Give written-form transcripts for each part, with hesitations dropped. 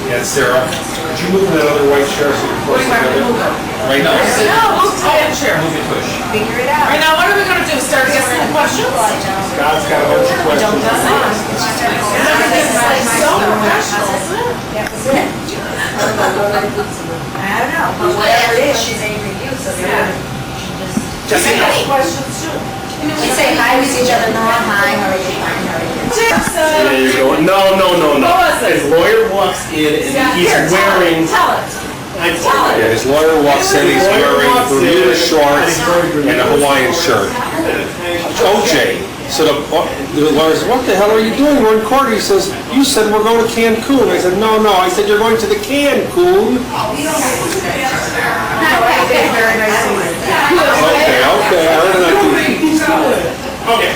Yeah, Sarah, could you move that other white chair so we can What do you want me to move it? right now? No, move the damn chair. Move it, push. Figure it out. Right now, what are we going to do? Start asking the questions? Scott's got a bunch of questions. Everything's like so professional, isn't it? That was it. I don't know, but whatever it is, she's angry at you, so Yeah. just I got questions too. we say hi with each other, not hi, how are you, fine, how are you? There you go. No. What was it? His lawyer walks in and he's wearing... Tell it. Yeah, his lawyer walks in, he's wearing Bermuda shorts and a Hawaiian shirt. OJ. So the lawyer says, what the hell are you doing? We're in court. He says, you said we're going to Cancun. I said, no. I said, you're going to the Cancun. Okay.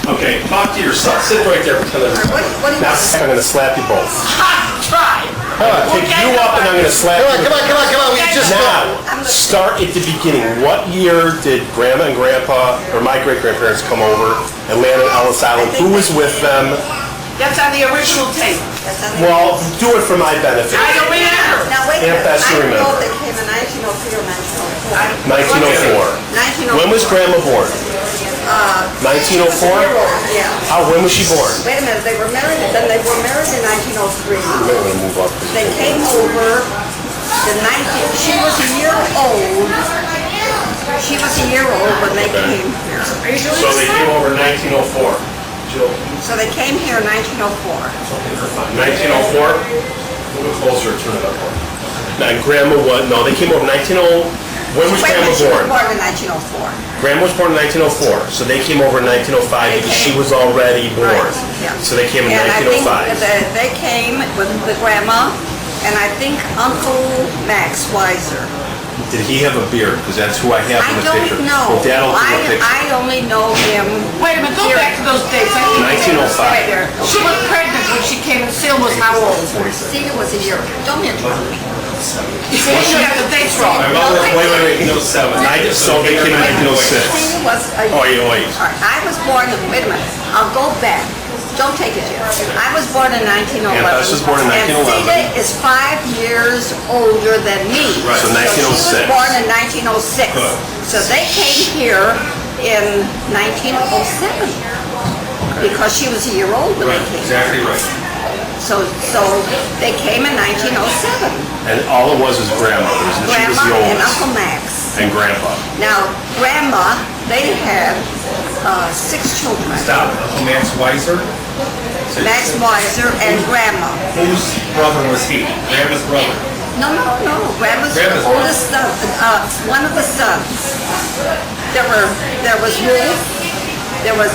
Okay, talk to yourself. Sit right there. Now I'm going to slap you both. Try. Pick you up and I'm going to slap you. Come on, we just Now, start at the beginning. What year did Grandma and Grandpa, or my great-grandparents, come over and land on Ellis Island? Who was with them? That's on the original tape. Well, do it for my benefit. I don't remember. Now wait a Aunt minute, Bessie I don't know remember. if they came in 1903 or 1904. 1904. When was Grandma born? 1904? Yeah. How? When was she born? Wait a minute, they were married in 1903. You may want to move up. They came over, she was a year old. She was a year old when they came here. Are you doing So they this? came over in 1904. Jill, So they came here in 1904. 1904? A little closer, turn it up more. Now, Grandma was, no, they came over 1900. When was Wait a Grandma minute, she was born? born in 1904. Grandma was born in 1904, so they came over in 1905 because she was already born. Right, yeah. So they came in And I think 1905. that they came with the grandma, and I think Uncle Max Weiser. Did he have a beard? Because that's who I have I in the picture. don't know. Well, Dad will do a picture. I only know him. Wait a minute, go back to those dates. 1905. She was pregnant when she came, and Seal was how old? Celia was a year. Don't interrupt me. See, you got the dates wrong. Wait, 1907. So they came in 1906. Celia was a year. Oh, you wait. All right, I was born, wait a minute, I'll go back. Don't take it yet. I was born in 1911. Aunt Bess was born in 1911. And Celia is 5 years older than me. Right. So She 1906. was born in 1906. Good. So they came here in 1907 because she was a year old when Right, they came. exactly right. So they came in 1907. And all it was Grandma. She was Grandma the and oldest. Uncle Max. And Grandpa. Now, Grandma, they had 6 children. Stop. Uncle Max Weiser? Max Weiser and Grandma. Whose brother was he? Grandma's brother. No. Grandma's Grandma's oldest son, one of the sons. There was Wolf. There was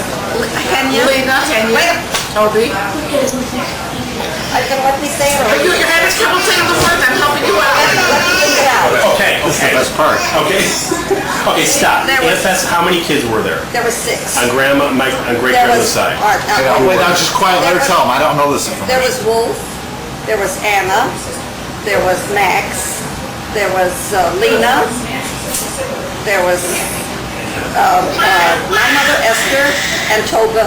Henya. Lena, Wait, Toby. let me say it. Are you your head is coming to the front? I'm helping you out. Let me think it out. Okay. Best part. Okay, stop. There Aunt was- Bess, how many kids were there? There were 6. On Grandma, on There great-grandma's was, side? all right, Wait, now just quiet, let her tell him. I don't know this there information. was Wolf. There was Anna. There was Max. There was Lena. There was my mother Esther and Toba.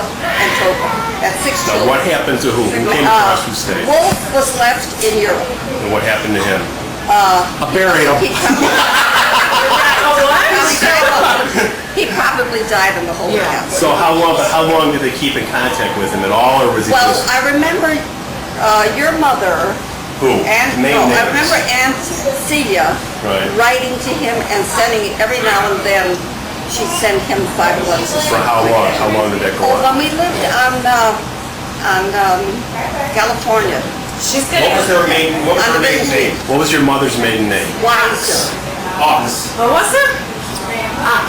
That's 6 Now, children. what happened to who? Who came across who stayed? Wolf was left in Europe. And what happened to him? I buried him. He probably died in the Holy House. So how long did they keep in contact with him at all, or was he Well, just... I remember your mother. Who? And Name no, I names. remember Aunt Celia Right. writing to him and sending every now and then. She'd send him $5. For how long? How long did that go Oh, on? when we lived on California, What was her maiden name? What was your mother's maiden name? Weiser. Ox. What was it?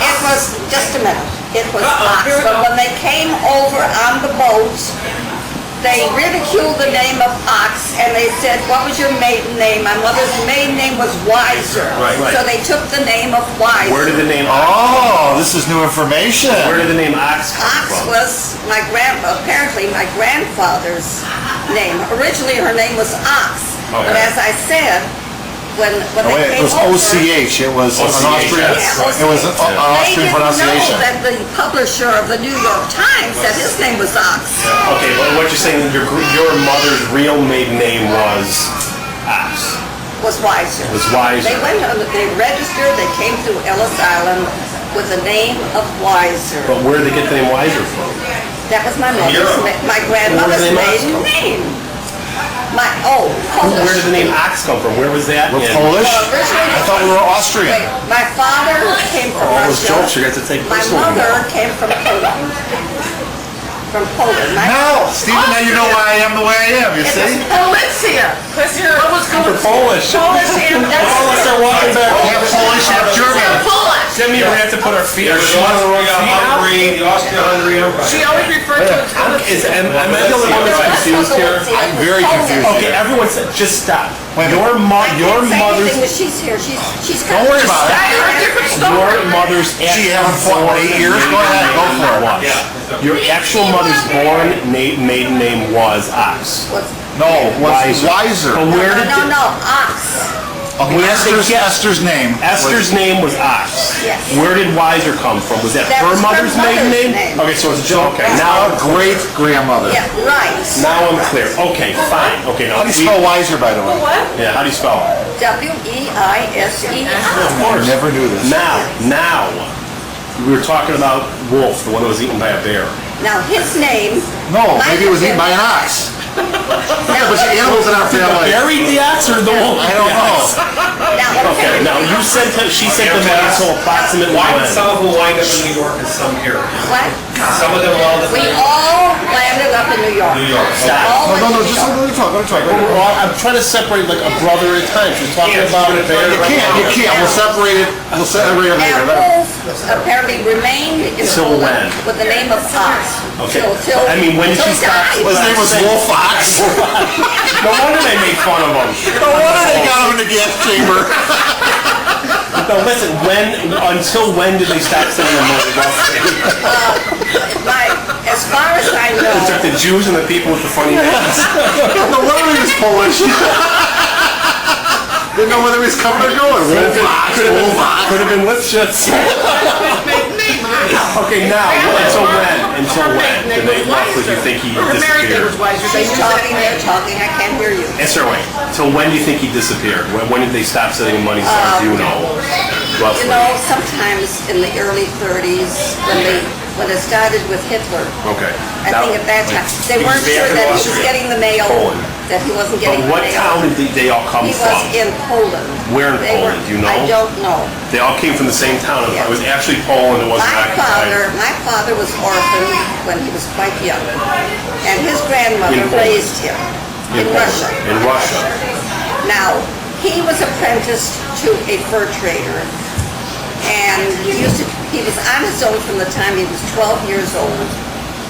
It was just a minute. It was Ox. But when they came over on the boat, they ridiculed the name of Ox and they said, "What was your maiden name?" My mother's maiden name was Weiser. Right. So they took the name of Weiser. Where did the name Oh, this is new information. Where did the name Ox come Ox from? was apparently my grandfather's name. Originally, her name was Ox. But Okay. as I said, when Oh, they wait, it came was over, OCH. It was an OCH, Austrian. yes. It was an they Austrian didn't pronunciation. know that the publisher of the New York Times said his name was Ox. Okay, but what you're saying, your mother's real maiden name was... Ox. was Wiser. Was Wiser. They went on, they registered, they came through Ellis Island with the name of Wiser. But where did they get the name Wiser from? That was my mother's, my grandmother's Where did the maiden name. Where Polish. did the name Ox come from? Where was that? We're in- Polish? Originally- I thought we were Austrian. Wait, my father came from All those Russia. jokes you got to take My personally. mother came from Poland. From Poland. No, Stephen, now you know why I am the way I am, you see? Valencia, because you're, what was going Polish. Polish and that's. Oh, let's start walking back. Half Polish, half German. Polish. Jimmy, we're going to have to put our feet, our shoes on the wrong feet. The Austria-Hungary Empire. She always referred to it as Am I the only one that's confused here? I'm very confused. Okay, everyone said, just stop. Wait a minute. Your mother's, She's here, she's Don't worry about it. I heard different your stories. mother's She actual haven't fought in 8 years? Go ahead, go for it. was. Your actual mother's maiden name was Ox. No, was Wiser. But where did No, Ox. Okay, Where did they get- Esther's name. Esther's name was Ox. Yes. Where did Wiser come from? Was that That her was her mother's maiden mother's name? name. Okay, so it's okay. Now Now, great grandmother. Yeah, right. now I'm clear. Okay, fine. Okay, now How do you spell Wiser, by the way? What? Yeah, how do you spell it? Weise. I never knew this. Now, we were talking about Wolf, the one that was eaten by a bear. Now, his name. No, might maybe it was have eaten by been- an ox. Now, But the animals in our family. Buried the ox or the wolf? I don't know. Okay, now you said she said the money until approximately Why did when? some of them wind up in New York and some here? What? Some of them wound up We in all landed up in New York. New York. Stop. All No, went to just New York. let me talk, let me talk. Well, I'm trying to separate like a brother at a time. She's talking about a bear. You can't, we'll separate it later. And Wolf apparently remained in Till Poland when? with the name of Ox. Okay. Till, I mean, when did till she stop? died. His name was Wolf Ox. No wonder they made fun of him. No wonder they got him in the gas chamber. No, listen, until when did they stop saying the money? As far as I It took know, the Jews and the people with the funny names. No wonder he was Polish. Didn't know whether he was coming or going. Wolf Ox, Wolf Ox. Could have been Lipschitz. Okay, now, until when did they roughly you think he Her married name was disappeared? Wiser. she's talking, they're talking, I can't hear you. Answer away. Till when do you think he disappeared? When did they stop sending money? Do you know? Roughly. You know, sometimes in the early 30s, when it started with Hitler, Okay. I think at that time, they He was weren't sure back in that he was Austria. getting the mail, Poland. that he wasn't But getting the what mail. town did they all come He from? was in Poland. Where in They Poland? were- Do you know? I don't know. They all came from the same town. Yeah. It was actually Poland. It wasn't occupied. My father was orphaned when he was quite young, and his grandmother In Poland. raised him in Poland. Russia. In Russia. Now, he was apprenticed to a fur trader, and he was on his own from the time he was 12 years old,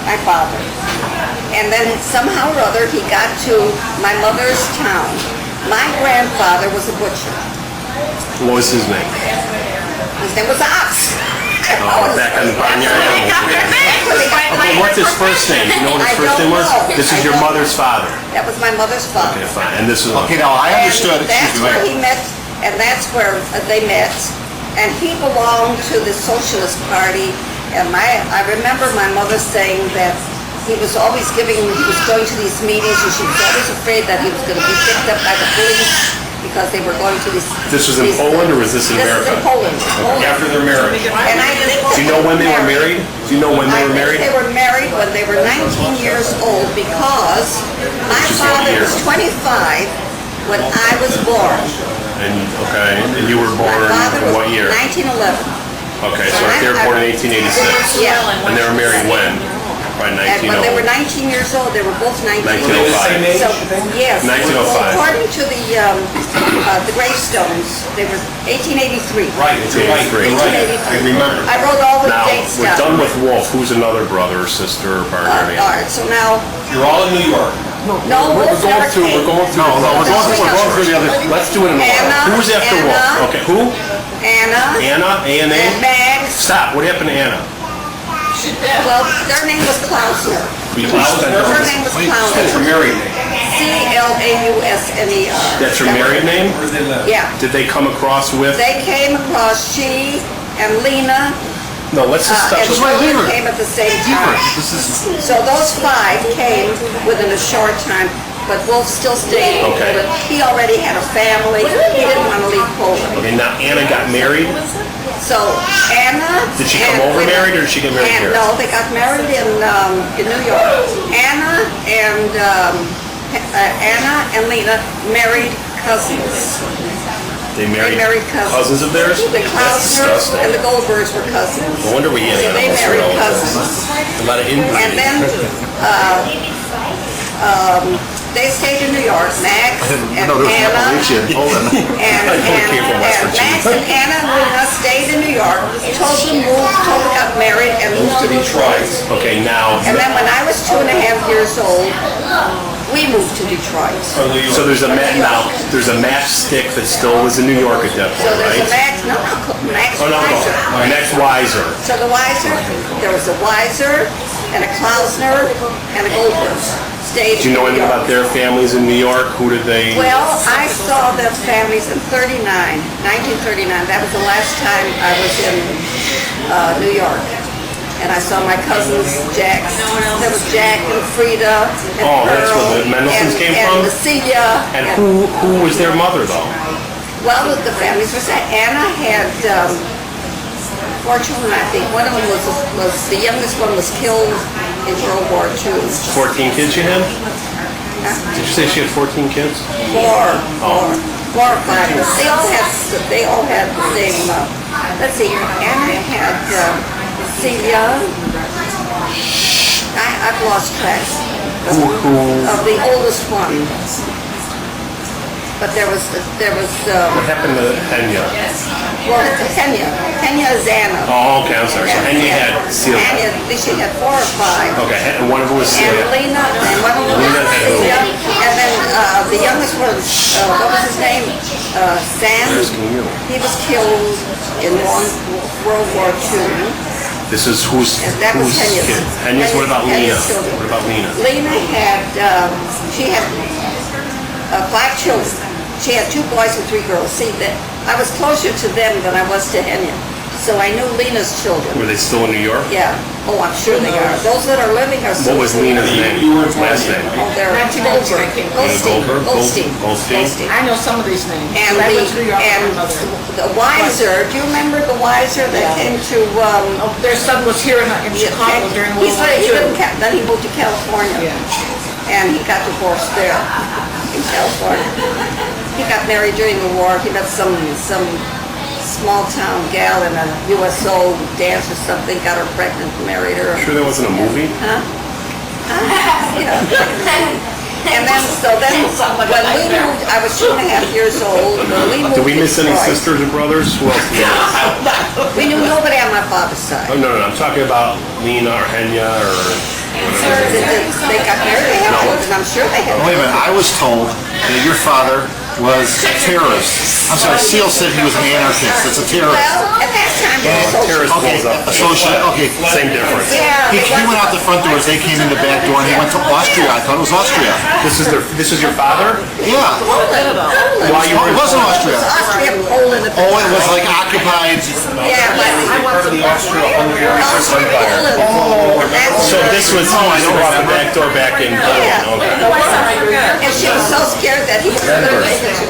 my father. And then somehow or other, he got to my mother's town. My grandfather was a butcher. What was his name? His name was Ox. Back on the barnyard animals. Okay, what's his first name? Do you know what his I first don't name was? know. This is I your don't mother's father. That was my mother's father. Okay, fine. And this is Okay, now I understood, And that's excuse me. where he met, and that's where they met. And he belonged to the Socialist Party. And I remember my mother saying that he was going to these meetings, and she was always afraid that he was going to be picked up by the police because they were going to these. This was in Poland or was this in America? This is in Poland. Poland. After their marriage. And I think Do you know when they were married? Do you know when they I were think married? they were married when they were 19 years old because my Which is what father year? was 25 when I was born. And you were My born father in was what year? 1911. Okay, so they were born in 1886. Yeah. And they were married when? Probably And when they were 1900. 19 years old, they were both 19. 1905. So, yes. 1905. Well, according to the gravestones, they were 1883. Right, you're right, you're right. I remember. I wrote all the Now, dates we're down. done with Wolf. Who's another brother or sister or partner? All right, so now, You're all in New York. no, We're Wolf going never through, came. we're going through. No, we're going through the other. Let's do it in order. Anna, Who's after Anna. Wolf? Okay, who? Anna, Anna, A-N-A? and Mags. Stop, what happened to Anna? Well, their name was Klausner. Her name was That's Klausner. your married name. Klausner. That's her married name? Where did they live? Yeah. Did they come across with? They came across, she and Lena, No, let's just stop. and Just wait, leave her. William came at the same time. This is, So those five came within a short time. but Wolf still stayed in Okay. Poland. He already had a family. He didn't want to leave Poland. Okay, now Anna got married. So Anna. Did she come over married or did she get married here? No, they got married in New York. Anna and Lena married cousins. They married cousins. cousins of theirs? The That's Klausners disgusting. and the Goldbergs were cousins. No wonder we get They animals for married relatives. cousins. A lot of inbreeding. And then they stayed in New York, Max and No, there was Anna. Appalachian in Poland. And came from West Max Virginia. and Anna and Lena stayed in New York. Totally got married and moved to Detroit. Okay, now, And then when I was 2.5 years old, we moved to Detroit. so there's a matchstick that still was in New York at that So point, there's a right? Max Oh, no, Weiser. no. Max Weiser. So the Weiser, there was a Weiser and a Klausner and a Goldberg. Stayed Do you know in New anything York. about their families in New York? Who did they? Well, I saw their families in 1939. That was the last time I was in New York. And I saw my cousins, Jack. There was Jack and Frida and Oh, that's Earl where the Mendelssohns came from? And Celia. And who was their mother though? Well, the families were set. Anna had 4 children, I think. One of them was the youngest one was killed in World War II. 14 kids you had? Did you say she had 14 kids? Four or five. They all had the same. Let's see. Anna had Celia. I've lost track of the oldest one. But there was What happened to Henya? well, Kenya is Anna. Oh, okay, I'm sorry. So Henya had Celia. Kenya, she had 4 or 5. Okay, and one of them was And Celia. Lena, and one of them Lena was had who? Celia. And then the youngest one, what was his name? Sam. Asking you. He was killed in World War II. This is who's And that was Henya's. kid? Henya's. What about Lena? Henya's children. What about Lena? Lena had, she had 5 children. She had 2 boys and 3 girls. See, I was closer to them than I was to Henya. So I knew Lena's children. Were they still in New York? Yeah. Oh, I'm sure they are. Those that are living are still. What was Lena's name? Last name? Oh, they're Goldberg. Goldberg? Goldstein. Goldstein? I know some of these names. And I went to New York with and my mother. the Weiser, do you remember the Weiser that came to, Oh, their son was here in Chicago during World War he lived II. then he moved to California. And he got divorced there in California. He got married during the war. He met some small town gal in a USO dance or something, got her pregnant, married her. Sure that wasn't a movie? Yeah. And then, when we moved, I was 2.5 years old. When we moved Did we to miss any Detroit, sisters or brothers? Who else? Did we miss? we knew nobody on my father's side. Oh, no, I'm talking about Lena or Henya or whatever. They got married, they had children, I'm sure they had. Wait a minute, I was told that your father was a terrorist. I'm sorry, Seal said he was an anarchist. That's a terrorist. Well, at that time, they were social. Terrorist Okay, pulls up. associate, okay. Same difference. Yeah, He went out the front doors, they came in the back door, and he went to Austria. I thought it was Austria. This is your father? Yeah. While you Oh, it were wasn't Austria. Austria, Poland. Oh, it was like occupied. Yeah, but Part of the Austro-Hungarian Austria, Empire. Poland. That's So this was you brought the back door back in. Yeah. Okay. And she was so scared that he was going to take her to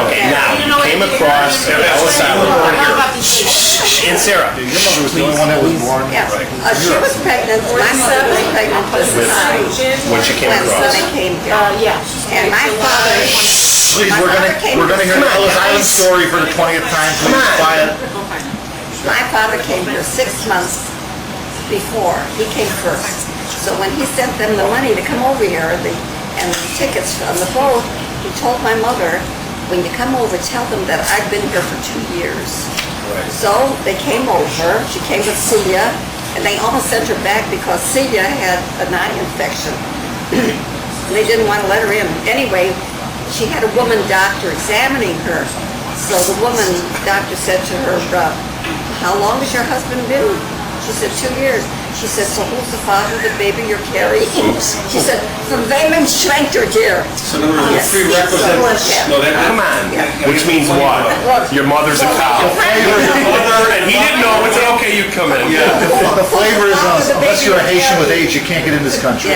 Okay, now you came across Ellis Island over here. And Sarah, Your mother was the only one that was born. Yeah, she was pregnant, my mother was pregnant with when she came when across. they came here. And my father, Please, we're gonna hear the Ellis Island story for the 20th time. Please, quiet. my father came here 6 months before. He came first. So when he sent them the money to come over here and the tickets on the boat, he told my mother, when you come over, tell them that I've been here for 2 years. So they came over, she came with Celia, and they almost sent her back because Celia had an eye infection. They didn't want to let her in. Anyway, she had a woman doctor examining her. So the woman doctor said to her, how long has your husband been? She said, 2 years. She said, so who's the father of the baby you're carrying? She said, from Wayman Schwenker, dear. So in other words, the prerequisite, no, that, Come on. Which means what? Your mother's a cow. And he didn't know. It's okay, you come in. The flavor is, unless you're a Haitian with age, you can't get in this country.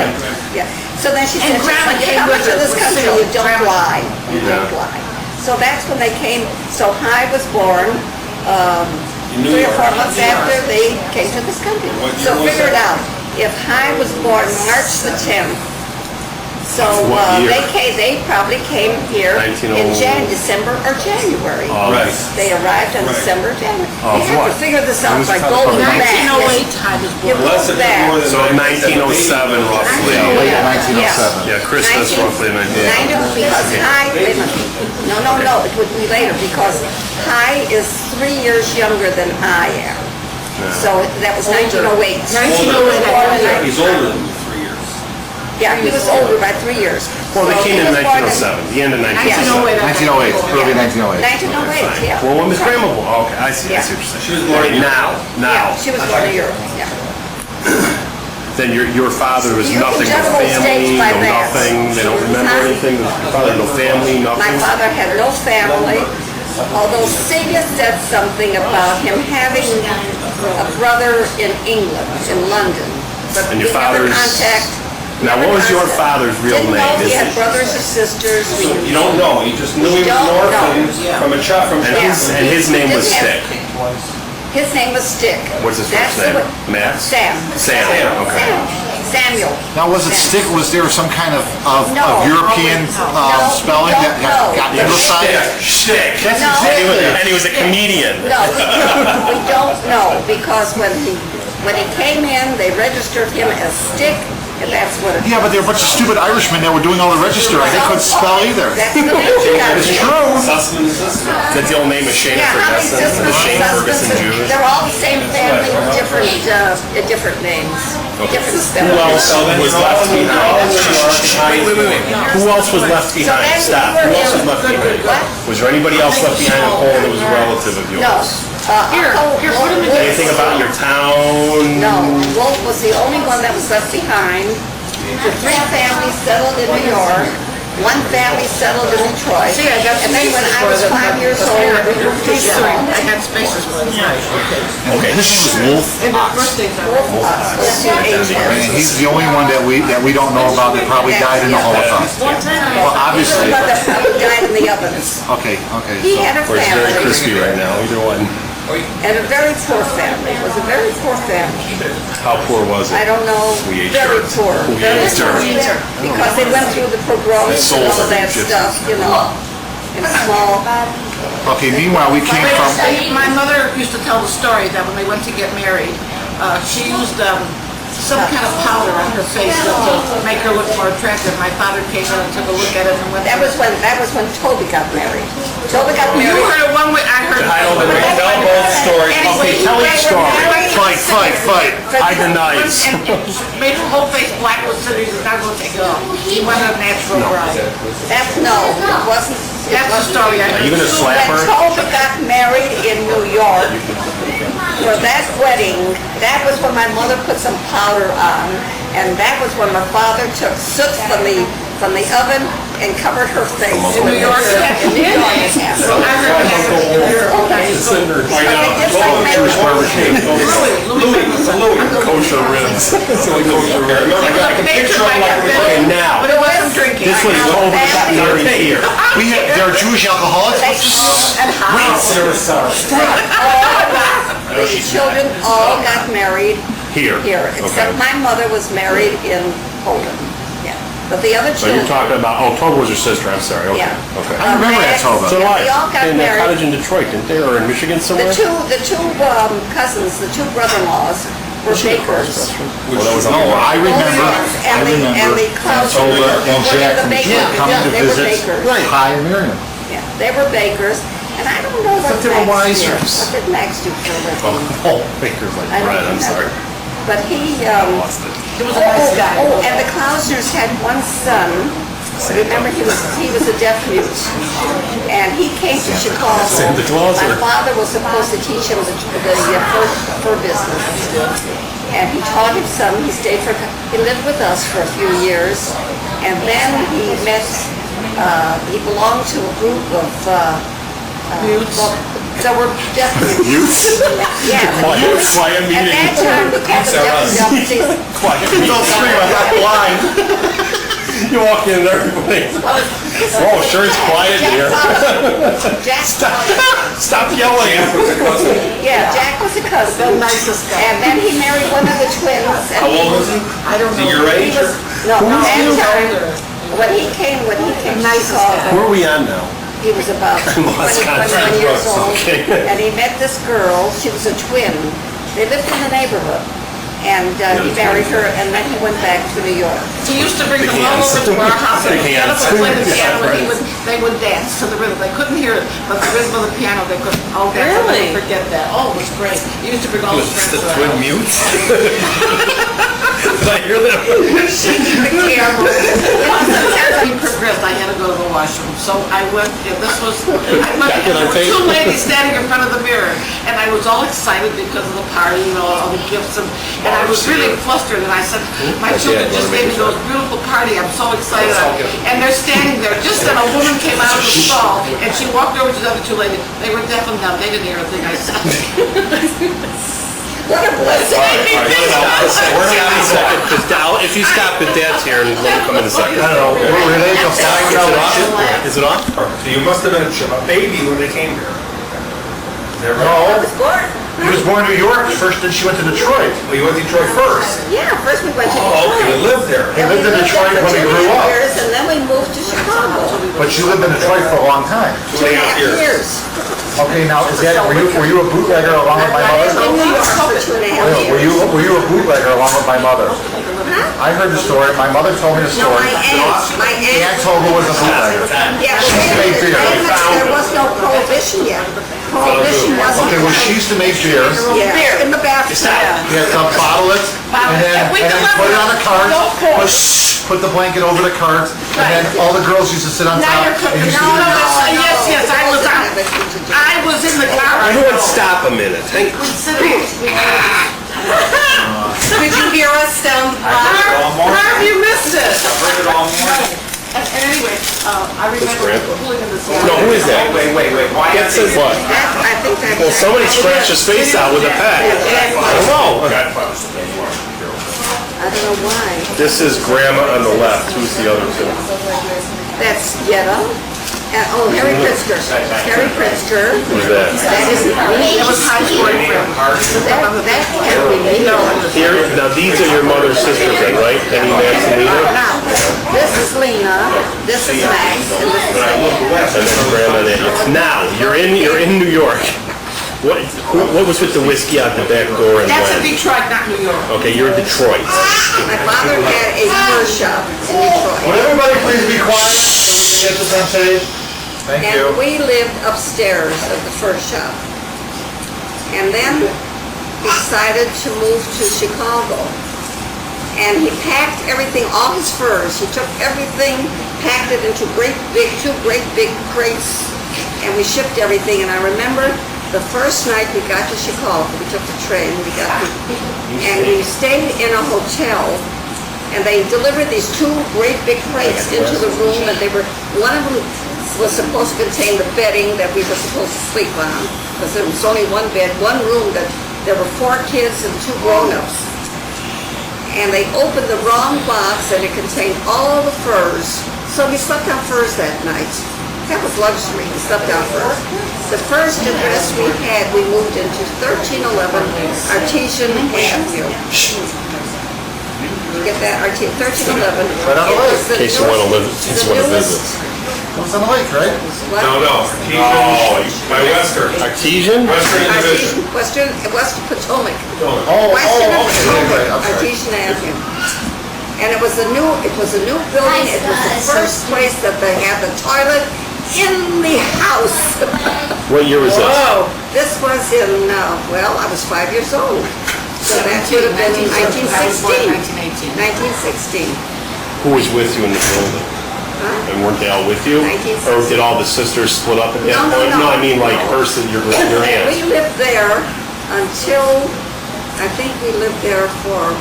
Yeah. So then she said, And Grandma when you came come with into her, this with country, Seal. you don't Grandma. lie. You don't lie. So that's when they came. So Hy was born 3 or 4 months after they came to this country. What So year was figure it that? out. If Hy was born March the 10th, so What year? they probably came here in 1900. December or January. Right. They arrived in Right. December or January. Of You have what? to figure this out by probably going back. 1908 Hy was You born. go Unless it was back. more than So 1907 roughly. Late Yeah. 1907. Yeah, Christmas roughly 1907. Because Hy, wait a minute. No, it would be later because Hy is 3 years younger than I am. So that was 1908. 1908. He's older than me 3 years. Yeah, he was older by 3 years. Well, they So came he in was born 1907, the end of 1908. 1907. 1908, early 1908. 1908, yeah. Well, when was Grandma born? Oh, okay, I see what you're saying. She was born in Now, Yeah, she was born a year, yeah. then your father was You can nothing, no generally state family, by no that. nothing, they don't remember anything, your father had no family, My nothing. father had no family, although Celia said something about him having a brother in England, in London. But And your we never father's- contact. Now, never what was your contact- father's real Didn't name? know he Is had it- brothers or sisters. So you don't know, you just knew he was an Don't orphan know. from a child, from And his name was Stick. His name was Stick. What's his That's first the name? way- Matt? Sam. Sam, okay. Samuel. Now, was it stick, was there some kind of No. European No. spelling that No. got anglicized? Stick. That's No. exactly And he was a comedian. No, we don't know because when he came in, they registered him as Stick, and that's what it. Yeah, but there were a bunch of stupid Irishmen that were doing all the registering. They couldn't spell either. That's the name he got. It's true. Sussman and Sussman. That's the old name of Shane Yeah, how many Ferguson, sisters the Shane and Ferguson husbands? Jews. They're all the same family, different names, different Who spellings. else was left behind? Wait. Who else was left behind? then Stop. we were Who else was in- left behind? What? Was there anybody else left behind in Poland that was a relative of No. yours? Here, put him in there. Anything about your town? No, Wolf was the only one that was left behind. The 3 families settled in New York, 1 family settled in Detroit. See, I got And then when I was 5 years old, we moved to Detroit. I got spaces for it. Okay. His name was Wolf. And the birthdays are. And he's the only one that we don't know about that probably died in the Holocaust. Well, obviously. One that probably died in the ovens. Okay. He So had a Or it's very family, crispy right now, either one. and a very poor family. It was a very poor family. How poor was I it? don't know, We ate very dirt. poor. We Very ate dirt. poor. Because they went through the pogroms and souls all of of that Egyptians. stuff, in small. okay. Meanwhile, we came from. My mother used to tell the story that when they went to get married, she used some kind of powder on her face to make her look more attractive. My father came in and took a look at it and went. That was when Toby got married. Toby got You married. heard it one way, I heard. I don't know, tell both stories. Anyway, Okay, tell they each were story. married. Fight. Hide the knives. And made her whole face black with cities and not going to take it off. She wanted a natural bride. It wasn't. That's the story I Are you gonna slap When her? Toby got married in New York, for that wedding, that was when my mother put some powder on, and that was when my father took soot from the oven and covered her face. In New York? In New York, it happened. I heard that. Jewish barbecue. Louis. Kosher ribs. I can picture him like Okay, now, But it wasn't drinking. this was told that got married here. There are Jewish alcoholics. The children all got married Here. here, except Okay. my mother was married in Poland. Yeah, but the other So you're children. talking about, Toba was your sister, I'm sorry, okay. Yeah. Okay. I remember that Toba. So do They all I. got In that married. cottage in Detroit, didn't they, or in Michigan somewhere? The two cousins, the 2 brother-in-laws were bakers. Well, that was on No, the I remember. And the cousins Toba and were Jack the from bakers. Detroit coming to They were visit bakers. Hi and Miriam. Yeah, they were bakers, and I don't know what they were Max did. wisers. What did Max do for a living? Oh, bakers like I don't bread, I'm sorry. remember. But he, Lost it. He was a nice guy. and the Klausners had one son Remember, he was a deaf mute, and he came to Chicago. Santa Claus, My or- father was supposed to teach him the fur business, and he taught him some. He lived with us for a few years, and then he met. He belonged to a group of Mutes. that were deaf mutes. Youths? Yeah. Quiet At meeting. that time, we had the deaf mutes. Quiet meeting. Don't scream, I'm not blind. You walk in there, everybody. Oh, sure it's quiet in here. Jack. Stop yelling. Yeah, Jack was a The cousin. nicest guy. And then he married one of the twins. And How old was he? I don't Is he know. your He age? was, no, at that time, when he came to Nicest Chicago, guy. Where are we on now? he was about 20, 21 years old. And he met this girl, she was a twin. They lived in the neighborhood. And he married her, and then he went back to New York. He used to bring them all over to our house and get up and play the piano, and they would dance to the rhythm. They couldn't hear it, but the rhythm of the piano, they couldn't. Oh, that's I'll Really? never forget that. Oh, it was great. He used to bring all his friends to our house. mutes? Did I hear that? The camera. As he progressed, I had to go to the washroom, so I went, this was, there were two ladies standing in front of the mirror, and I was all excited because of the party, you know, all the gifts, and I was really flustered, and I said, my children just gave me those beautiful party, I'm so excited. And they're standing there, just then a woman came out of the stall, and she walked over to the other two ladies. They were deaf and dumb, they didn't hear a thing I said. What a blessing. We're not in a second, because if you stop the dad's here, and let him come in a second. I don't know, were they just Is it off? So you must have been a baby when they came here. Is that right? I No, was born. he was born in New York first, then she went to Detroit. Well, you went to Detroit first. Yeah, first we went to Oh, okay, you Detroit. lived there. He lived in Detroit when he grew up, Years, and then we moved to Chicago. but you lived in Detroit for a long time. 2.5 years. Years. Okay, now, were you a bootlegger along with my mother? In New York for 2.5 years. Were you a bootlegger along with my mother? I heard the story, my mother told me the No, story. my Aunt aunt. told me was a bootlegger. Yeah, made beer. there was no prohibition yet. Prohibition wasn't. Okay, well, she used to make beers. Yeah, in the bathroom. You had to bottle it, and then put it on the cart, put the blanket over the cart, and then all the girls used to sit on Now top. you're cooking. and used to No, eat no, it. yes, I was in the car. Everyone stop a minute. Hang- Did you hear us down the block? How have you missed it? Bring it all morning. And anyway, I remember Grandpa. pulling in this. No, who is that? Wait. Why? That says what? I think that's. Well, somebody scratched his face out with a pad. I don't know. I don't know why. This is Grandma on the left. Who's the other two? That's Yetta. Harry Pritzker. Harry Pritzker. Who's that? That isn't me. It was high school friend. That can't be me. Here, now these are your mother's sisters then, right? Penny, Max, and Lena? Now, this is Lena, this is Max, and this is Amy. And then Grandma and Aunt. Now, you're in New York. What was with the whiskey out the back door and That's in when? Detroit, not New York. Okay, you're in Detroit. My father had a fur shop in Detroit. Would everybody please be quiet? So we can get this on tape? Thank And you. we lived upstairs of the fur shop. And then decided to move to Chicago. And he packed everything, all his furs, he took everything, packed it into two great big crates, and we shipped everything. And I remember the first night we got to Chicago, we took the train, and we stayed in a hotel, and they delivered these two great big crates into the room, and one of them was supposed to contain the bedding that we were supposed to sleep on, because there was only one bed, one room that there were 4 kids and 2 grown-ups. And they opened the wrong box, and it contained all the furs. So we slept on furs that night. That was luxury, we slept on furs. The first address we had, we moved into 1311 Artesian Avenue. You get that, 1311. Right on the lake. In case you want to visit. It was on the lake, right? No. By Western. Artesian? Western Division. West Potomac. Oh, Western okay, Potomac, I'm sorry. Artesian Avenue. And it was a new building. It was the first place that they had the toilet in the house. What year was this? Whoa! This was in, I was 5 years old. So that would have been 1916. 1918. 1916. Who was with you in the building? And weren't they all with you? 1960. Or did all the sisters split up at that No, no, point? no. I mean like her, your aunt. We lived there until, I think we lived there for,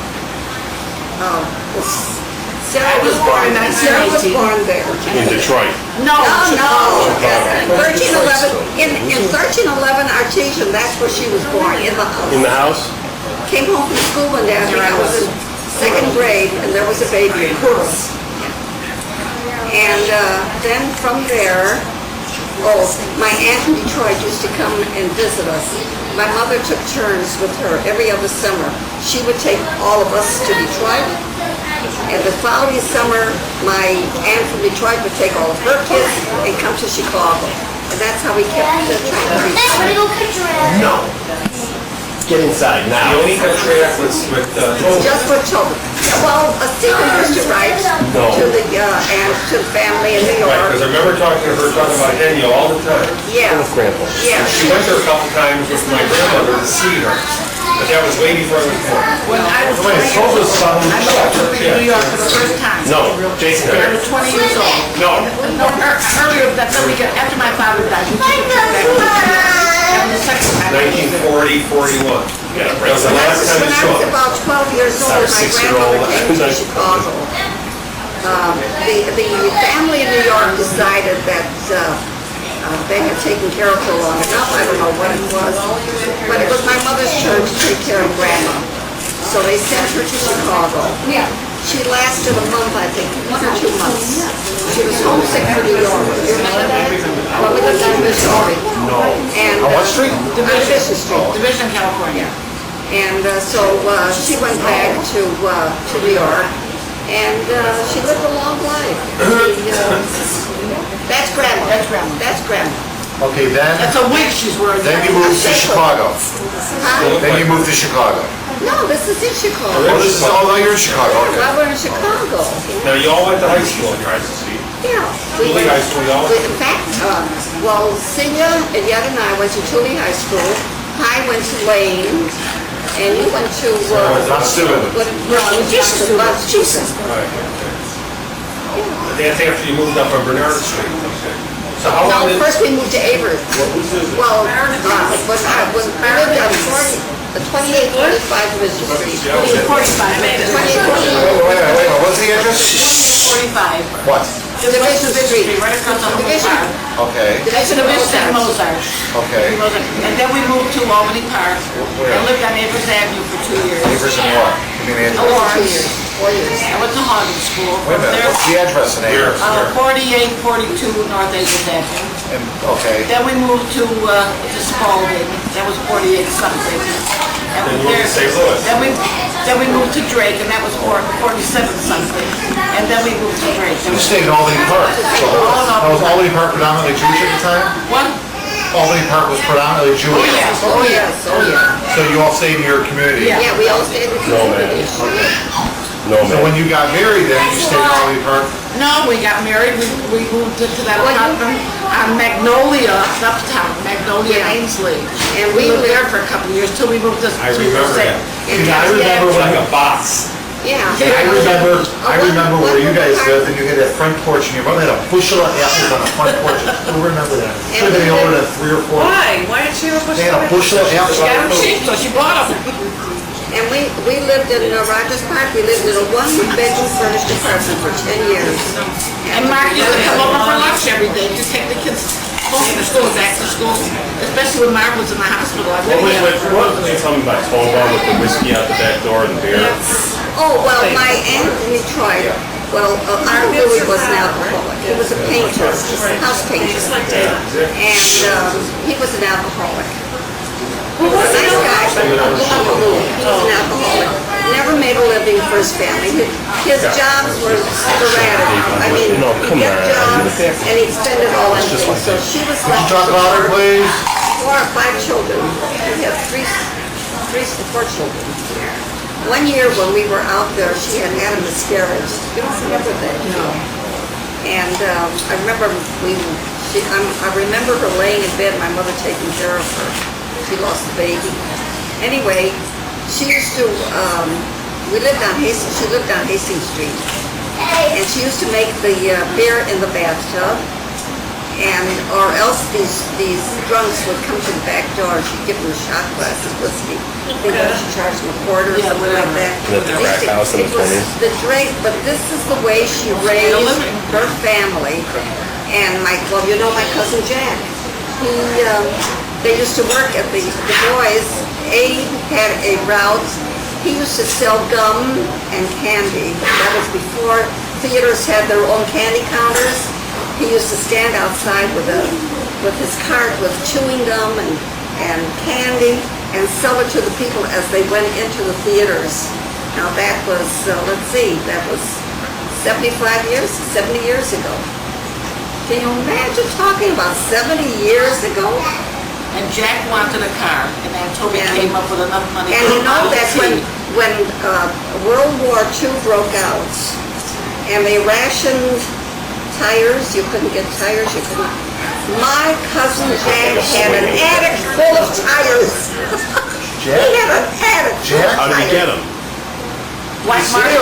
Sarah was born there. In Detroit. No, 1311, Artesian, that's where she was born, in the house. In the house? Came home from school one day, I think I was in second grade, and there was a baby in her. And then from there, my aunt in Detroit used to come and visit us. My mother took turns with her every other summer. She would take all of us to Detroit, and the following summer, my aunt from Detroit would take all of her kids and come to Chicago. And that's how we kept the train. No. Get inside now. The only contract was with, Just for children. Yeah, well, a Stephen used to write to the aunt, to the family in New right, York. because I remember talking to her, talking about Enya all the time. Yeah, Grandpa. yeah. She went there a couple times with my grandmother to see her, but that was way before I was born. When I was 20 Somebody years told old, us about I moved to New York for the first time. No, Jason. I was 20 years old. No. No, earlier that weekend, after my father died, we took a trip back to New York. And the second time. 1940, 41. Yeah, That was the When I last time was I saw her. about 12 years old, Our my 6-year-old. grandmother came to Chicago. The family in New York decided that they had taken care of her long enough. I don't know what it was, but it was my mother's turn to take care of Grandma. So they sent her to Chicago. She lasted a month, I think, 1 or 2 months. She was homesick for New York. You remember that? Well, we lived on Division Street. No. And, On what street? Division Street. Division, California. And so she went back to New York, and she lived a long life. That's Grandma. That's Grandma. That's Grandma. Okay, then That's a wig she's wearing. you moved to Chicago. Huh? Then you moved to Chicago. No, this is in Chicago. Oh, this is all you're in Chicago. Okay. Well, we're in Chicago. Now, you all went to high school. Yeah. Julie High School, y'all? In fact, well, Celia and Yad and I went to Julie High School. I went to Lane, and you went to... Not stupid. Massachusetts. That's after you moved up on Bernard Street. So how long No, did... first we moved to Avery. Well, when I lived on 2845 Division Street. 45, I made it. 2845 Wait, what's the address? 45. What? Division Street. Right across the Division. Boulevard. Okay, Division of Division Mozart. Mozart. okay. And then we moved to Albany Park. Where? I lived on Acres Avenue for 2 years. Neighbors and what? You mean the address? Lawrence. 4 years. I went to Hagen School. Wait a minute, what's the address in Neighbors? 4842 North Acres Avenue. Okay, Then we moved to Spalding. That was 48 something. And Then you moved to St. Louis. Then we moved to Drake, and that was 47 something. And then we moved to Drake. you stayed in Albany Park. So that was Albany Park predominantly Jewish at the time? What? Albany Park was predominantly Jewish? Oh, yes. Oh, yes, oh, yeah. So you all stayed in your community? Yeah. Yeah, we all stayed in the community. No, So man. when you got married then, you stayed in Albany Park? No, we got married. We moved into that apartment on Magnolia, uptown, Magnolia Yeah. Ainsley. And We we lived there lived, for a couple of years till we moved to. I remember that. Yeah, I remember It's like when, a box. yeah. I remember where you guys lived and you had that front porch and your mother had a bushel of apples on the front porch. I remember that. Should have been older than 3 or 4. Why did she have a They had a bushel of apples She on got them the porch. cheap, so she bought them. And we lived in Rogers Park, we lived in a 1-bedroom furnished apartment for 10 years. And Mark used to come over for lunch every day to take the kids home from school, back to school, especially when Mark was in the hospital. I What really was you telling me about Toba with the whiskey out the back door and the beer? Oh, well, my aunt in Detroit, well, our Louis was an alcoholic. He was a painter, house painter. And he was an alcoholic. He was a nice guy, but he was an alcoholic. Never made a living for his family. His jobs were sporadic. I mean, he'd get jobs and he'd spend it all on things. So she was Could you left talk louder, please? 4 or 5 children. We had 4 children. 1 year when we were out there, she had had a miscarriage. You don't remember that? No. And I remember I remember her laying in bed, my mother taking care of her. She lost the baby. Anyway, she used to, she lived on Hastings Street. And she used to make the beer in the bathtub. Or else these drunks would come to the back door, she'd give them a shot glass of whiskey. I think she charged them a quarter or something like that. At the crack house in the It was 20s. the drink, but this is the way she raised her family. And my cousin Jack, they used to work at the boys. Abe had a route. He used to sell gum and candy. That was before theaters had their own candy counters. He used to stand outside with his cart with chewing gum and candy and sell it to the people as they went into the theaters. Now that was, that was 70 years ago. Can you imagine talking about 70 years ago? And Jack wanted a car, and Aunt Toby came up with enough money. And you know that when World War II broke out and they rationed tires, you couldn't get tires, my cousin Jack had an attic full of tires. He had an attic full of tires. How did he get them? White market.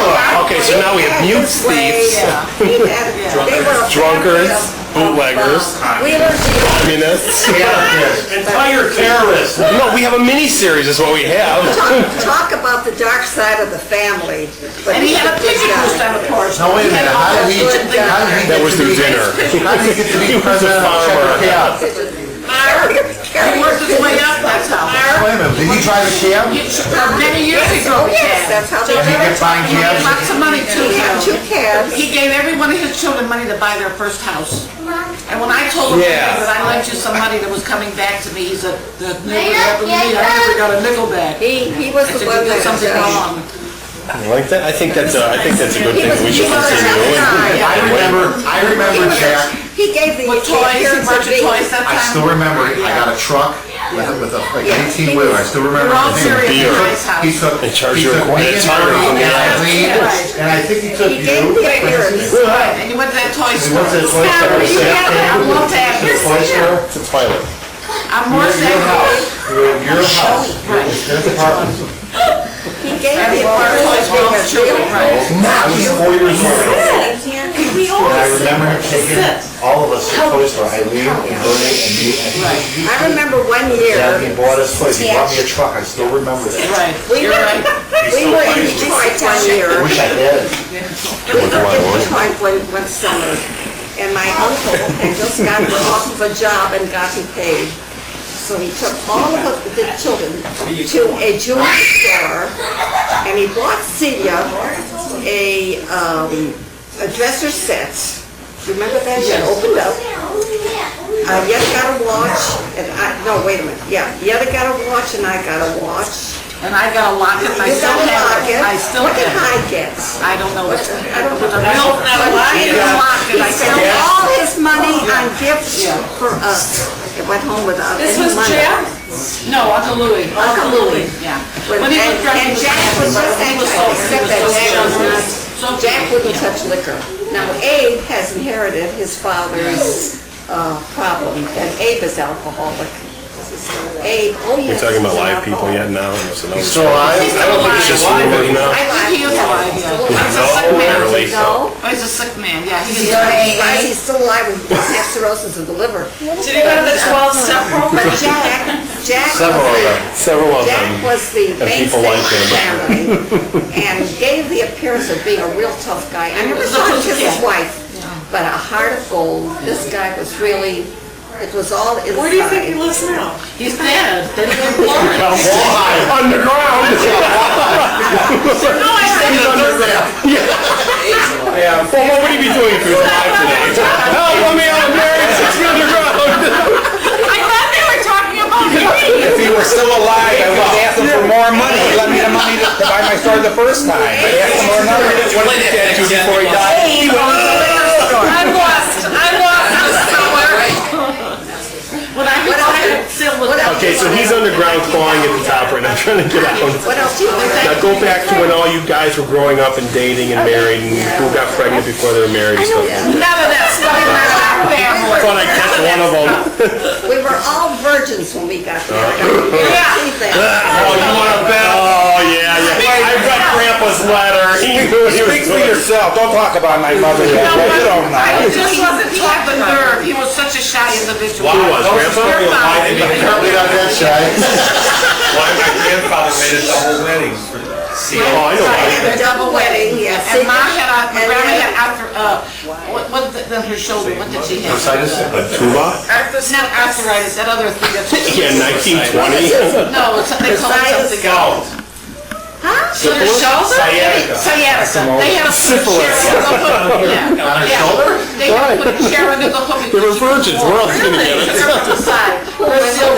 Okay, so now we have mute thieves, He had, they were a drunkards, family bootleggers, wheelers. communists. And tire terrorists. No, we have a mini-series is what we have. Talk about the dark side of the family. But And he had a pigeon roost on the porch. No, wait a minute, how did he That was their dinner. How did he get to be president of Czechoslovakia? He worked his way up, that's how. Wait a minute, did he drive a cab? Many years ago, he Yes, had. that's how they Did he get buying He had cabs? lots of money too. He had 2 cabs. He gave every one of his children money to buy their first house. And when I told him Yeah. that I lent you some money that was coming back to me, he said, that never happened to me, I never got a nickel back. He was I the said, one you did that something wrong. I like that. I think that's a good thing. We should He was continue. I remember Jack. He gave the With toys, he appearance of purchased being. toys that I time. still remember it. I got a truck with a like 18 wheeler. I still remember. We're all the serious thing. at Guy's house. He took. They charge he you a took quarter me a and tire Marie from the and house. Eileen, Right. and I think he took He you. gave the appearance. Right, and you went to that toy We store. went to the toy store. You had that, I love that. The toy store. It's a toilet. I'm more Your sad. house. We were in your house. Right. His apartment. He gave And the he bought toys appearance of for all being a his children, real. right? I was 4 years old. And I remember him taking all of us to the toy store. Eileen and Bernie and me. And I remember one yeah, he year, bought us toys. He bought me a truck. I still remember that. Right, you're right. we were in Detroit one year. I wish I had it. We were in Detroit one summer, and my uncle had just gotten off of a job and gotten paid. So he took all of the children to a jewelry store, and he bought Celia a dresser set. Remember that? She opened up. Yetta got a watch, and wait a minute. Yeah, Yetta got a watch, and I got a watch. And I got a locket, and I You still got a have it. locket. I still What did have I it. get? I don't know what. I don't know. With a real, locket, He I still spent have. all his money on gifts Yeah. for us. It went home without This any was money. Jack? No, Uncle Louie. Uncle Louie. Yeah. When- When he was drunk, and he was Jack happy, was but just he was anxious, sober, he except was that so Jack was scared. not, Jack wouldn't touch liquor. Now Abe has inherited his father's problem, and Abe is alcoholic. Abe, oh You're yes. talking about he's an live people yet alcoholic. now? Must have known. He's still alive? I don't think it's just rumors now. I think he is alive, yeah. He's a sick No, man. barely. No, Oh, he's a sick man, yeah. He is. right, he's still alive, and he has cirrhosis of the liver. Did he go to the 12-step program? But Jack Several of them. Several of Jack them. was the And people mainstay like of the him. family and gave the appearance of being a real tough guy. I never saw him kiss his wife, but a heart of gold. This guy was really, it was all inside. Where do you think he lives now? He's dead. Did he go to Florida? Underground. No, I said he Yeah. Well, what would he be doing if he was alive today? Help, let me out, married, 6 feet underground. I thought they were talking about me. If he was still alive, I would ask him for more money. He let me the money to buy my store the first time. I asked him for another. What did he get to before he died? I'm lost this summer. When I retired, Sil was. Okay, so he's underground clawing at the top right now, trying to get out. What else do you think? Now go back to when all you guys were growing up and dating and married and who got pregnant before they were married and stuff. None of that stuff in our I family. thought I'd catch one of them. We were all virgins when we got married. Oh, you want to bet? Oh, yeah, yeah. I bet Grandpa grandpa's letter. He knew what he was Speak for doing. yourself, don't talk about my mother yet. You don't I know. just wasn't had the nerve. He was such a shy individual. Who was, Grandpa? Apparently not that shy. Why my grandfather made a double wedding. See, oh, I know why. The double wedding, yes. And Mom had, And Grandma then- had what then her shoulder, what did she have? A tuba? It's not arthritis, that other thing that's. Yeah, 1920. No, they call it something else. Huh? So her shoulder? Sciatica. Sciatica. They had a Syphilis. chair under the hook. Yeah. On her Yeah. shoulder? They had to put a chair under the hook. They were virgins, where else are you gonna get it? Her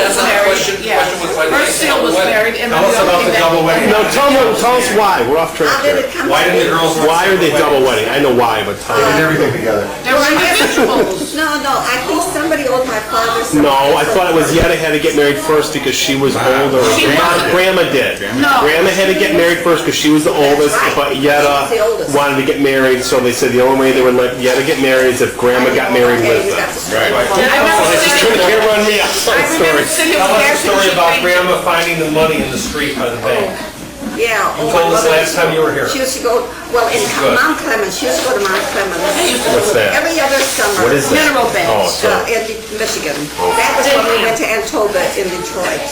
was married, yeah. Her seal was married and then Tell us the about other the thing double that. wedding. No, tell us why. We're off track How did here. it come? Why didn't the girls? Why are they double wedding? I know why, but tell They did me. everything together. There were individuals. No, I think somebody owed my father some. No, I thought it was Yetta had to get married first because she was older. She wasn't. Grandma did. No. Grandma had to get married first because she was the oldest, right. but She was the Yetta oldest. wanted to get married, so they said the only way they would let Yetta get married is if Grandma got married Okay, with you got them. the story. I remember She's sitting, trying to run me out. I remember sitting Tell us there. the story about Grandma finding the money in the street by the bank. Yeah. You told us last time you were here. She used to go, well, in Mount Clemens, she used to go to Mount Clemens. What's that? Every other summer. What is that? Mineral bank. Oh, so In Michigan. That was when we went to Antoba in Detroit.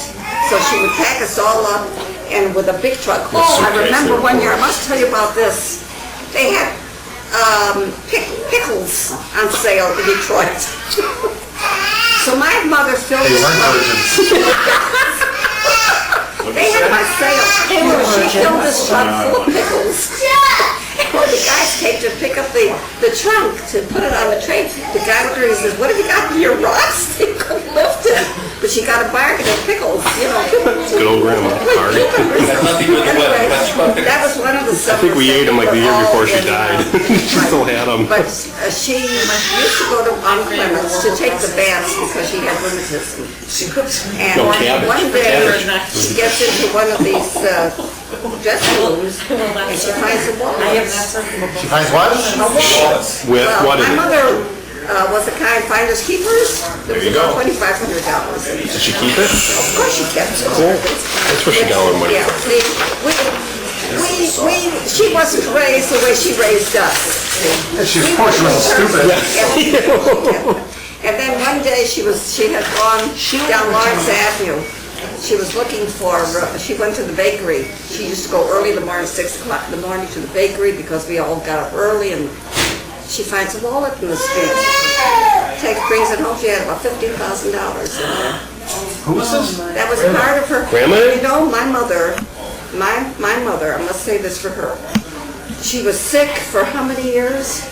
So she would pack us all up and with a big truck. Oh, I suitcase remember there. one year, I must tell you about this. They had pickles on sale in Detroit. So my mother filled They this weren't truck. virgins. They had my sale. She filled this truck full of pickles. Well, the guys came to pick up the trunk to put it on the tray. The guy looked at her, he says, "What have you got in your rocks?" They couldn't lift it. But she got a bargain of pickles, you know. good old Grandma. Hard. Anyway, that was one of the I think we ate them like the year before she died. She still had them. But she used to go to Clemens to take the baths because she had rheumatism. And No, cabbage. one day, Cabbage. she gets into one of these dressing rooms and she finds a wallet. She finds what? With what My in it? mother was the kind finders keepers. There you go. $2,500. Did she keep it? Of course she kept it. That's where she got all her money Yeah, from. she wasn't raised the way she raised us. Of course she wasn't stupid. And then one day she had gone down Lawrence Avenue. She was looking for, she went to the bakery. She used to go early in the morning, 6 o'clock in the morning to the bakery because we all got up early, and she finds a wallet in the street. Brings it home, she had about $15,000 in there. Who was this? That was part of her. Grandma? You know, my mother, I must say this for her. She was sick for how many years?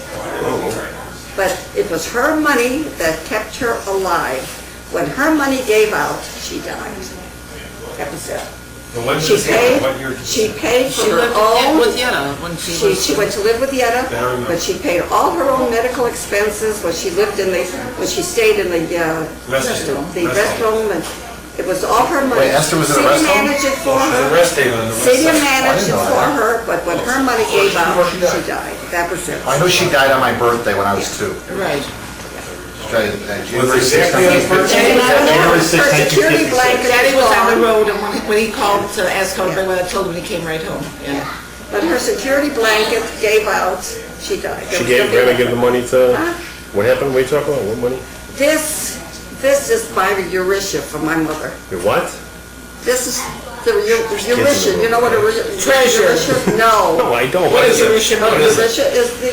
But it was her money that kept her alive. When her money gave out, she died. That was it. And when did She this happen? What year? paid for She her lived own. with Yetta when She went to live with Yetta, but she paid all her own medical expenses when she lived in when she stayed in the Rest home. rest home, and it was all her money. Wait, Esther was in a rest home? City managed it for The her. rest haven. The City rest. managed it know for that. her, but when her money gave out, she died. That was it. I know she died on my birthday when I was 2. Right. January 6th, exactly on his birthday? January Her 6th, security 1956. blanket Daddy was was on the gone, road, and when he called to ask her to bring what I told him, he came right home. Yeah. but her security blanket gave out, she died. She gave Grandma give the money to. Huh? What happened? What are you talking about? What money? This is my Euryshia from my mother. Your what? This is the Euryshia, you know what a Treasure. Euryshia? No. No, I don't. What is it? Euryshia? Euryshia is the,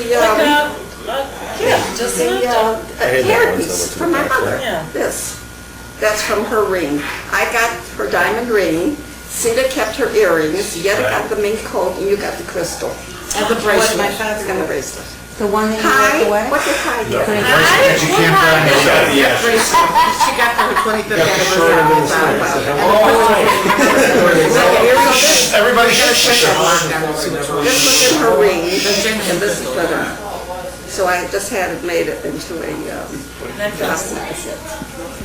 Just I had that once, I went earrings to from the my bank. mother. Yeah. This. That's from her ring. I got her diamond ring. Sita kept her earrings. Yetta got the mink coat, and you got the crystal. And the What bracelet. my father And the bracelet. The one that you Hi. walked away? What did Hi get? And she can't find it. Yeah. Bracelet. She got for her 25th anniversary. Everybody shush. This was in her ring, and this is for her. So I just had it made it into a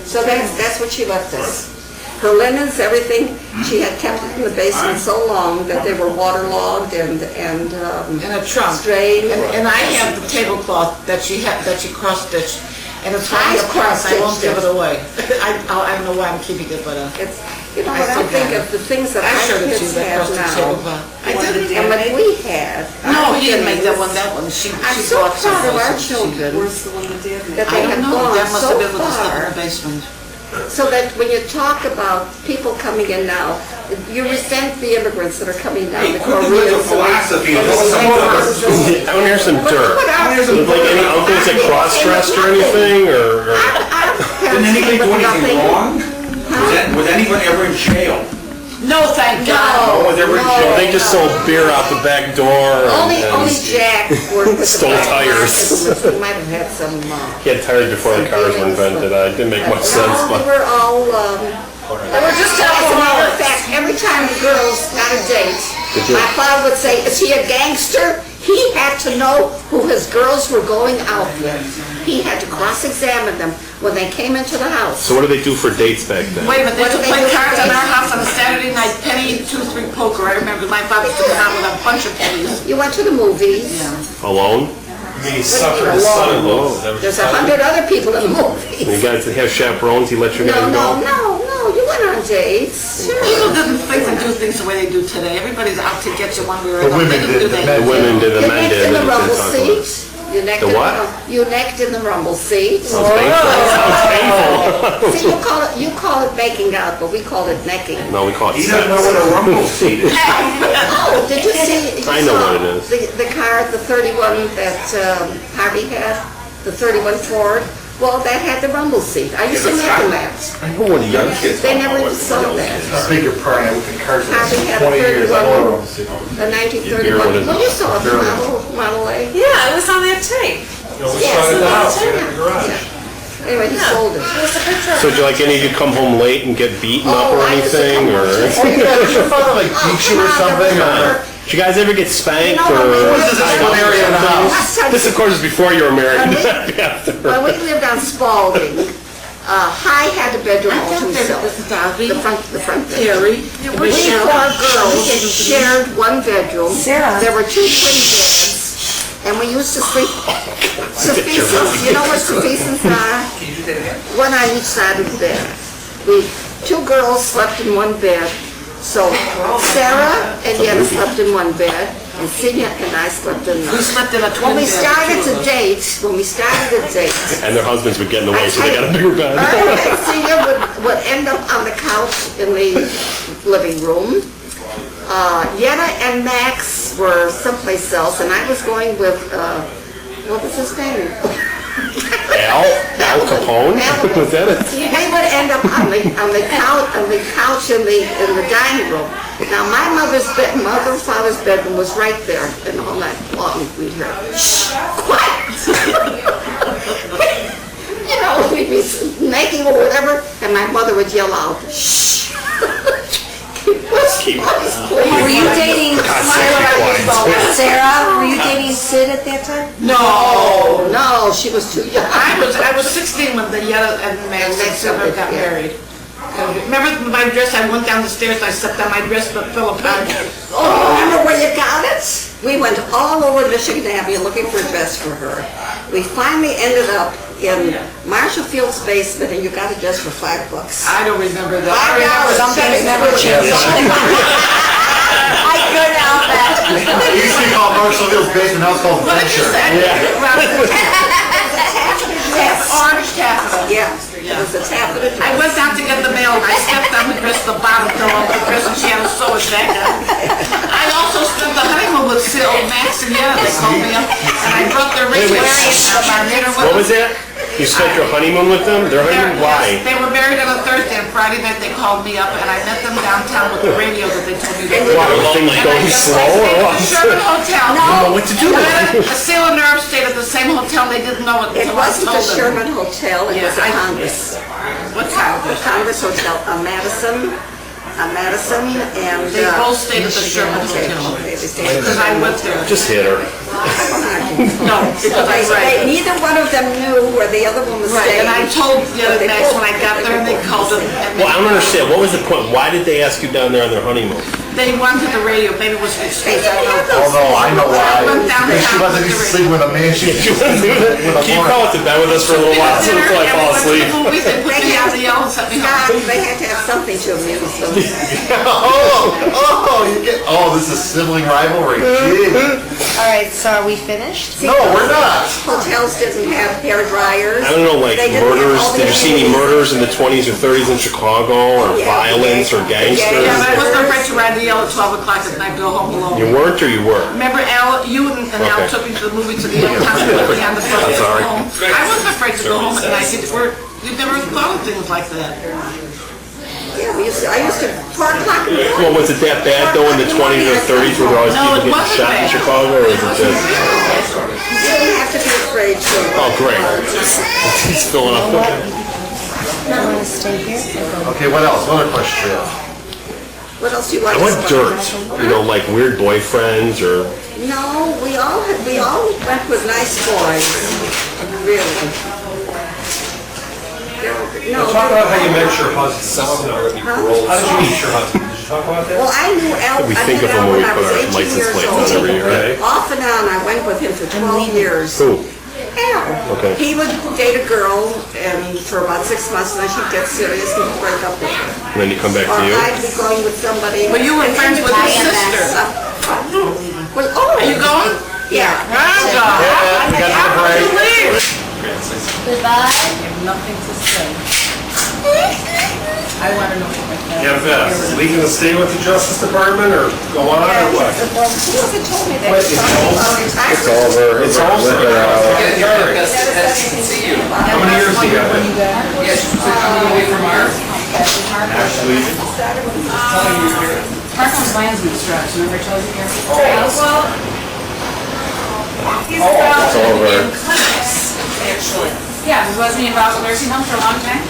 So that's what she left us. Her linens, everything, she had kept it in the basement so long that they were waterlogged and In a trunk. strained. And I have the tablecloth that she had, that she cross-stitched. And it's funny, of course, I won't give it away. I don't know why I'm keeping it, but, It's, you know I what I still think got of, the things that I our showed it to kids you, that have frosted table, now. but I didn't. And what we had. No, our he didn't make that one, beginnings, She I'm she so bought some proud of our places. She children. Where's the one that did That make? they I have don't know, gone that must so have been with the stuff in far. the basement. So that when you talk about people coming in now, you resent the immigrants that are coming down, the Koreans. philosophy. I want to hear some dirt. Like any uncles that cross-dressed or anything, or? Didn't anybody do anything wrong? Was anyone ever in jail? No, thank God. No, was ever in no. jail? They just sold beer out the back door Only and Jack worked with the Stole black tires. market. He might have had some, he had tires before the cars were invented. It didn't make much sense, no, they but were all, They were just as a matter of alcoholics. fact, every time the girls got a date, my father would say, is he a gangster? He had to know who his girls were going out with. He had to cross-examine them when they came into the house. so what did they do for dates back then? Wait a minute, they What used to do they play do cards with in our dates? house on a Saturday night, penny, 2-3 poker. I remember my father used to come out with a bunch of pennies. You went to the movies. Alone? He suffered his son-in-law. There's 100 other people in the You movies. guys have chaperones, he let you guys No, go? you went on dates. People didn't think and do things the way they do today. Everybody's out to get you one way or The another. women They didn't did, do the that. The women did, the You men necked did. in the and rumble didn't talk about it. seat. You necked The in what? You necked in the rumble seat. Sounds painful. See, you call it baking out, but we call it necking. No, we call it He doesn't know sex. what a rumble seat is. Oh, did you see? You I know saw what it is. The car, the 31 that Harvey had, the 31 Ford. Well, that had the rumble seat. I used to neck in that. I know what young kids They never even saw that. I beg your pardon, I was in cars for Harvey had a 20 years. I 31, don't know. a 1931. Well, you saw it, Model A. Yeah, it was on that tape. Yes, the house, yeah. in the garage. Anyway, he sold it. It was a picture. So did you like any of you come home late and get beaten up Oh, or I used to anything, come or? home. Did your father like beat you or something? Or? Did you guys ever get spanked You know, or? when we This is one area in the house. This of course is before you were married. When we lived on Spalding, High had a bedroom all to himself. The front bedroom. We four girls shared one bedroom. Sarah. There were 2 twin beds, and we used to sleep. Sufficient, you know what sufficients are? One on each side of the bed. 2 girls slept in one bed. So Sarah and Yenna slept in one bed, and Celia and I slept in We the. slept in a When twin we bed. started to date, And their husbands would get in the way, so they got a bigger bed. Celia would end up on the couch in the living room. Yenna and Max were someplace else, and I was going with, what was his name? Al Capone? Was that it? They would end up on the couch in the dining room. Now, my father's bedroom was right there, and all night long we'd hear, shh, quiet. You know, we'd be making or whatever, and my mother would yell out, shh. Were you dating Sarah? Were you dating Sid at that time? No, she was too young. I was 16 when the Yetta and Max and Sarah got married. Remember my dress? I went down the stairs and I stepped on my dress but fell apart. Oh, remember where you got it? We went all over Michigan Avenue looking for a dress for her. We finally ended up in Marshall Field's basement, and you got a dress for $5. I don't remember that. I remember some things never changed. I couldn't help that. It used to be called Marshall Hill's basement, now it's called What did you Venture. say? Orange taffeta. Yeah, it was a taffeta I dress. went down to get the mail and I stepped on the dress, the bottom fell off the dress and she had to sew it back up. I also spent the honeymoon with Sil, Max and Yetta. They called me up and I brought their ring from our dinner with What was them. that? You spent your honeymoon with them? Their honeymoon? Why? They were married on a Thursday and Friday night they called me up and I met them downtown with the radio that they told me to do. Why? Were things going slow or what? Sherman Hotel. I don't know what to do. A sailor nerve stayed at the same hotel. They didn't know it It until I wasn't told the them. Sherman Hotel, it was a Yeah, Congress. What kind of The Congress Hotel, a Madison, and. They both stayed at the Sherman Okay, Hotel. okay, they stayed at the Because I went there. Just hit her. No, because I read it. Neither one of them knew where the other one was Right, staying. and I told the other Max when I got there and they called it. Well, I don't understand. What was the point? Why did they ask you down there on their honeymoon? They wanted the radio, maybe it was fixed. I don't know. Oh, no, I know why. Went downtown She wasn't used to sleep with a man, she used to sleep with a Can you woman. call it to bed with us for a little while until I fall asleep? Movies, they put me out the yell and set me God, home. they had to have something to amuse them. This is sibling rivalry, gee. All right, so are we finished? No, we're not. Hotels didn't have hair dryers. I don't know, like They didn't have murders, all the did you see any murders in the 20s or 30s in Chicago, or Yeah. violence, or gangsters? Yeah, but I wasn't afraid to ride the yell at 12 o'clock at night, go home alone. You weren't or you were? Remember Al, you and Al Okay. took me to the movie to the old house and put me on the bus to go sorry. home. I wasn't afraid to go home at night. You never thought of things like that. Yeah, I used to, 4 o'clock in the morning. Well, was it that bad though in the 20s or 30s where there always No, people it getting wasn't shot in bad. Chicago, or is it just? You didn't have to be afraid to. Oh, great. He's filling up. You want to stay here? Okay, what else? What other questions do you have? What else do you like? I want dirt. You know, like weird boyfriends or. No, we all went with nice boys, really. No, Talk about how you met your husband. How did you meet your husband? Did you talk about that? well, I knew Al, We I think met of him Al when we when I put was our 18 license years plates on old. every year, right? Off and on, I went with him for 12 years. Who? Al. Okay. He would date a girl, and for about 6 months, and then she'd get serious and he'd break up with her. And then you come back Or to you? I'd be going with somebody. But you were and friends he with would his be sister. Well, oh. Are you going? Yeah. I'm going. We got to break. Leave. Goodbye. I have nothing to say. I want to know what my family. Yeah, Beth, we gonna stay with the Justice Department or go on or what? Well, he hasn't told me that. He's talking about retirement. It's over. It's over. How many years do you have? Marco's Landsman stretch, remember I told you here? Well, he's It's over. Actually. Yeah, wasn't he involved with nursing home for a long time?